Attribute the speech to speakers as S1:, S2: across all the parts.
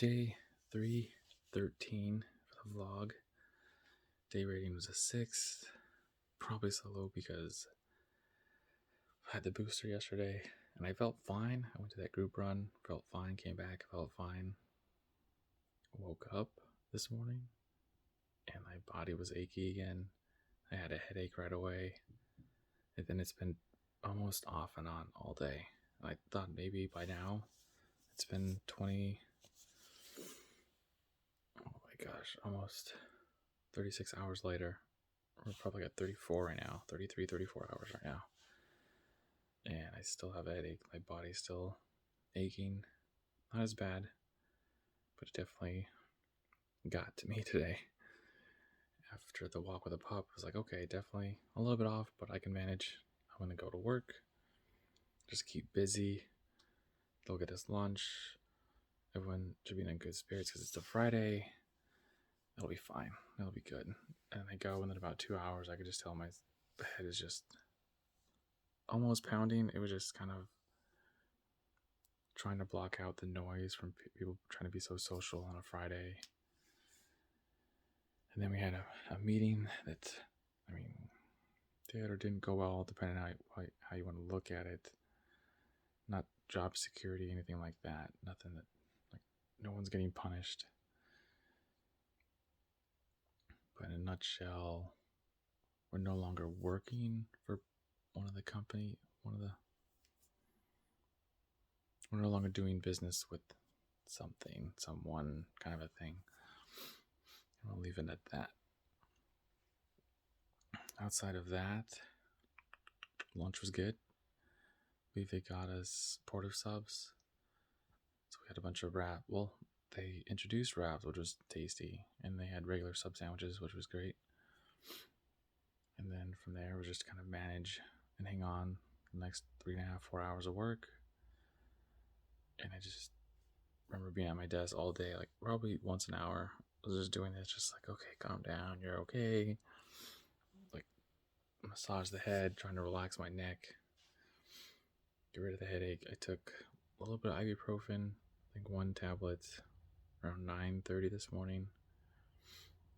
S1: Day 313 for the vlog. Day rating was a 6. Probably so low because I had the booster yesterday and I felt fine. I went to that group run, felt fine, came back, felt fine. Woke up this morning and my body was achy again. I had a headache right away. And then it's been almost off and on all day. I thought maybe by now it's been 20. Oh my gosh, almost 36 hours later. We're probably at 34 right now, 33, 34 hours right now. And I still have a headache. My body's still aching. Not as bad, but it definitely got to me today. After the walk with a pup, I was like, okay, definitely a little bit off, but I can manage. I'm going to go to work, just keep busy. They'll get us lunch. Everyone should be in good spirits because it's a Friday. It'll be fine. It'll be good. And I go, and in about 2 hours, I could just tell my head is just almost pounding. It was just kind of trying to block out the noise from people trying to be so social on a Friday. And then we had a meeting that, did or didn't go well, depending on how you want to look at it. Not job security, anything like that. Nothing that, no one's getting punished. But in a nutshell, we're no longer working for we're no longer doing business with someone kind of a thing. And we'll leave it at that. Outside of that, lunch was good. They got us porter subs. So we had a bunch of wrap. Well, they introduced wraps, which was tasty. And they had regular sub sandwiches, which was great. And then from there, we just kind of manage and hang on the next 3.5, 4 hours of work. And I just remember being at my desk all day, like probably once an hour. I was just doing this, just like, okay, calm down, you're okay. Like, massage the head, trying to relax my neck, get rid of the headache. I took a little bit of ibuprofen, I think 1 tablet around 9:30 this morning.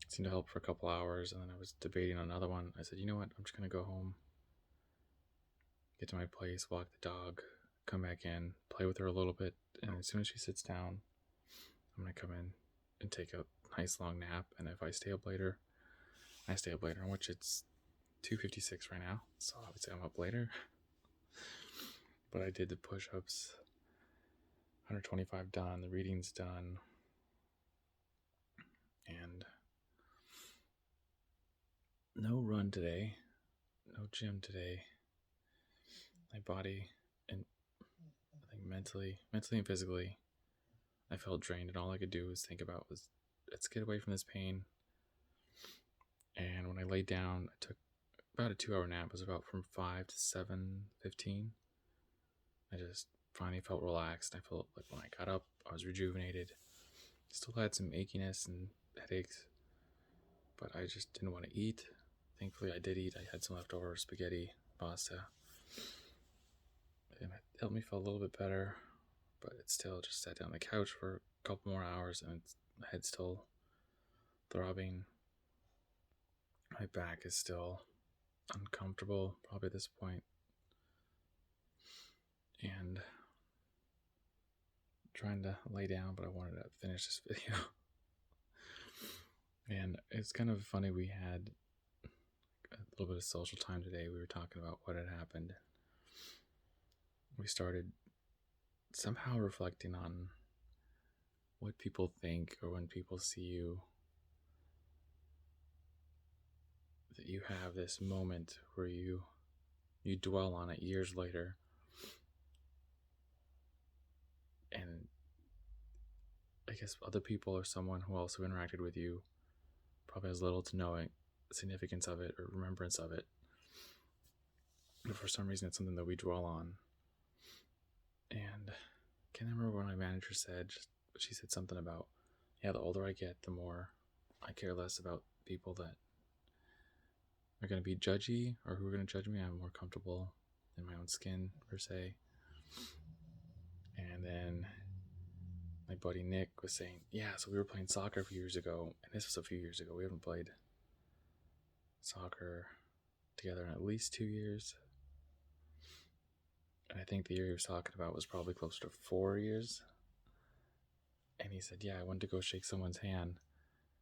S1: It seemed to help for a couple hours, and then I was debating on another one. I said, you know what, I'm just going to go home, get to my place, walk the dog, come back in, play with her a little bit, and as soon as she sits down, I'm going to come in and take a nice long nap. And if I stay up later, I stay up later, which it's 2:56 right now, so obviously I'm up later. But I did the push-ups, 125 done, the reading's done, and no run today, no gym today. My body, and I think mentally and physically, I felt drained, and all I could do was think about was, let's get away from this pain. And when I laid down, I took about a 2-hour nap. It was about from 5 to 7:15. I just finally felt relaxed. I felt like when I got up, I was rejuvenated. Still had some achiness and headaches, but I just didn't want to eat. Thankfully, I did eat. I had some leftover spaghetti, pasta, and it helped me feel a little bit better, but it still just sat down on the couch for a couple more hours, and my head's still throbbing. My back is still uncomfortable, probably at this point. And trying to lay down, but I wanted to finish this video. And it's kind of funny, we had a little bit of social time today. We were talking about what had happened. We started somehow reflecting on what people think, or when people see you, that you have this moment where you dwell on it years later, and I guess other people or someone who also interacted with you probably has little to no significance of it or remembrance of it, but for some reason it's something that we dwell on. And I can't remember what my manager said. She said something about, yeah, the older I get, the more I care less about people that are going to be judgy or who are going to judge me. I'm more comfortable in my own skin, per se. And then my buddy Nick was saying, yeah, so we were playing soccer a few years ago, and this was a few years ago. We haven't played soccer together in at least 2 years. And I think the year he was talking about was probably closer to 4 years. And he said, yeah, I went to go shake someone's hand.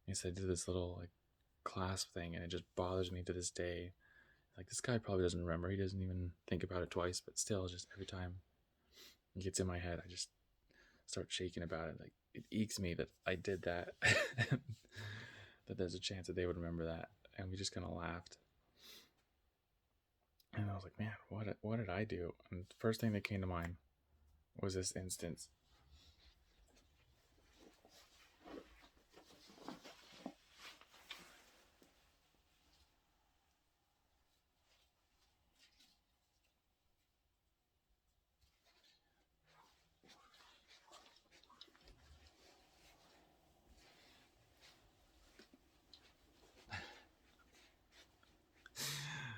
S1: He said, I did this little like clasp thing, and it just bothers me to this day. Like, this guy probably doesn't remember. He doesn't even think about it twice, but still, just every time it gets in my head, I just start shaking about it. Like, it ekes me that I did that. That there's a chance that they would remember that. And we just kind of laughed. And I was like, man, what did I do? And the first thing that came to mind was this instance.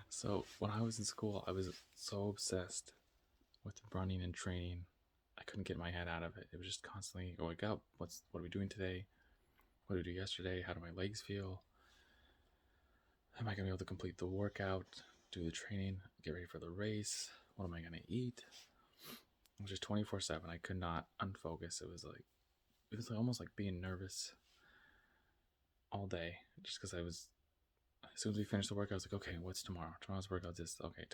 S1: So when I was in school, I was so obsessed with running and training. I couldn't get my head out of it. It was just constantly, wake up. What are we doing today? What did we do yesterday? How do my legs feel? Am I going to be able to complete the workout, do the training, get ready for the race? What am I going to eat? It was just 24/7. I could not unfocus. It was like almost like being nervous all day, just because as soon as we finished the workout, I was like, okay, what's tomorrow? Tomorrow's workout is this. Okay,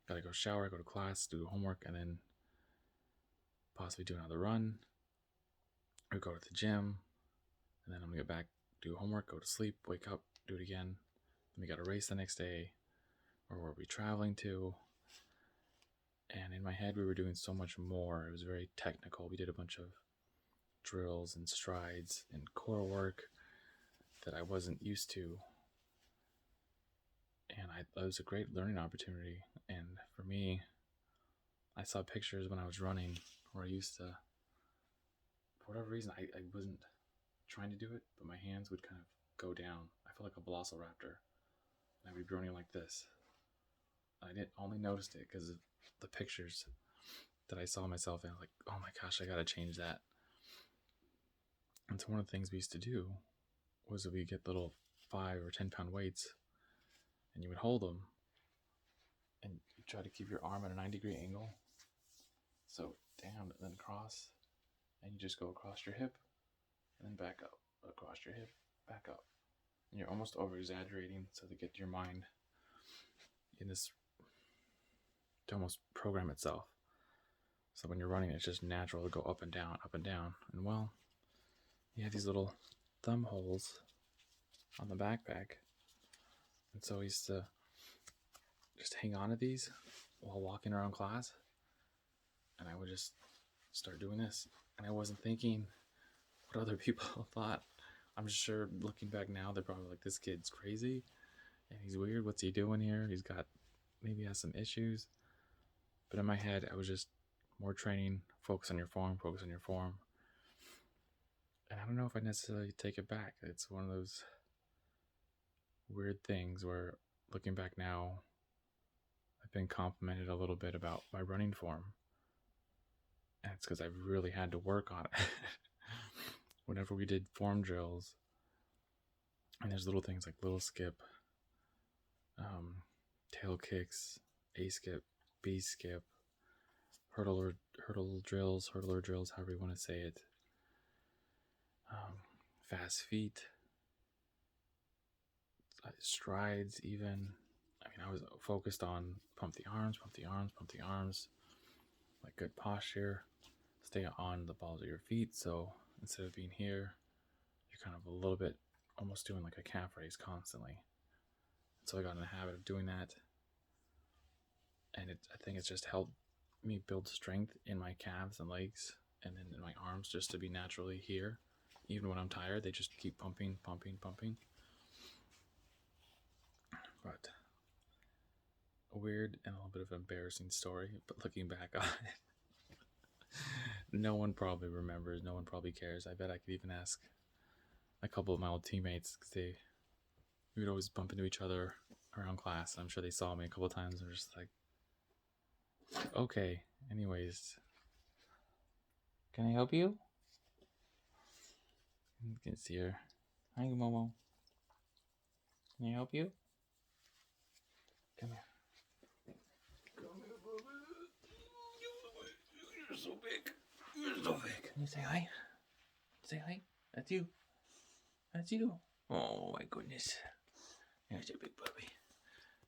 S1: Gotta go shower, go to class, do homework, and then possibly do another run, or go to the gym, and then I'm gonna get back, do homework, go to sleep, wake up, do it again. Then we got a race the next day, or where are we traveling to? And in my head, we were doing so much more. It was very technical. We did a bunch of drills and strides and core work that I wasn't used to. And it was a great learning opportunity. And for me, I saw pictures when I was running where I used to, for whatever reason, I wasn't trying to do it, but my hands would kind of go down. I felt like a velociraptor. And I would be running like this. I didn't only noticed it because of the pictures that I saw myself in. I was like, oh my gosh, I gotta change that. And so one of the things we used to do was that we get little 5 or 10 pound weights, and you would hold them, and you try to keep your arm at a 90-degree angle. So down and then across, and you just go across your hip, and then back up, across your hip, back up. And you're almost over exaggerating so to get your mind in this, to almost program itself. So when you're running, it's just natural to go up and down, up and down. And well, you have these little thumb holes on the backpack. And so I used to just hang on to these while walking around class. And I would just start doing this. And I wasn't thinking what other people thought. I'm sure looking back now, they're probably like, this kid's crazy and he's weird. What's he doing here? Maybe has some issues. But in my head, I was just more training, focus on your form. And I don't know if I necessarily take it back. It's one of those weird things where, looking back now, I've been complimented a little bit about my running form. And it's because I've really had to work on it. Whenever we did form drills, and there's little things like little skip, tail kicks, A skip, B skip, hurdler drills, however you want to say it, fast feet, strides even. I mean, I was focused on pump the arms, like good posture, stay on the balls of your feet. So instead of being here, you're kind of a little bit almost doing like a calf raise constantly. So I got in the habit of doing that. And I think it's just helped me build strength in my calves and legs, and then in my arms, just to be naturally here. Even when I'm tired, they just keep pumping. But a weird and a little bit of an embarrassing story, but looking back on it, no one probably remembers, no one probably cares. I bet I could even ask a couple of my old teammates, because we would always bump into each other around class. I'm sure they saw me a couple of times and were just like, okay, anyways. Can I help you? You can see her. Hi, Momo. Can I help you? Come here. Come here, Bubba. You're so big. You're so big. Can you say hi? Say hi. That's you. That's you. Oh my goodness. There's a big puppy.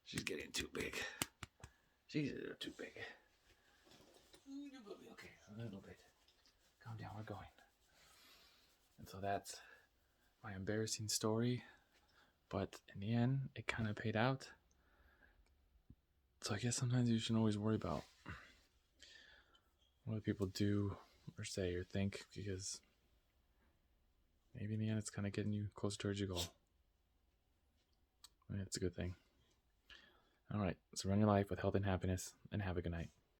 S1: She's getting too big. She's a little too big. Okay, a little bit. Calm down, we're going. And so that's my embarrassing story. But in the end, it kind of paid out. So I guess sometimes you shouldn't always worry about what people do or say or think, because maybe in the end it's kind of getting you closer towards your goal. I mean, it's a good thing. All right, so run your life with health and happiness, and have a good night.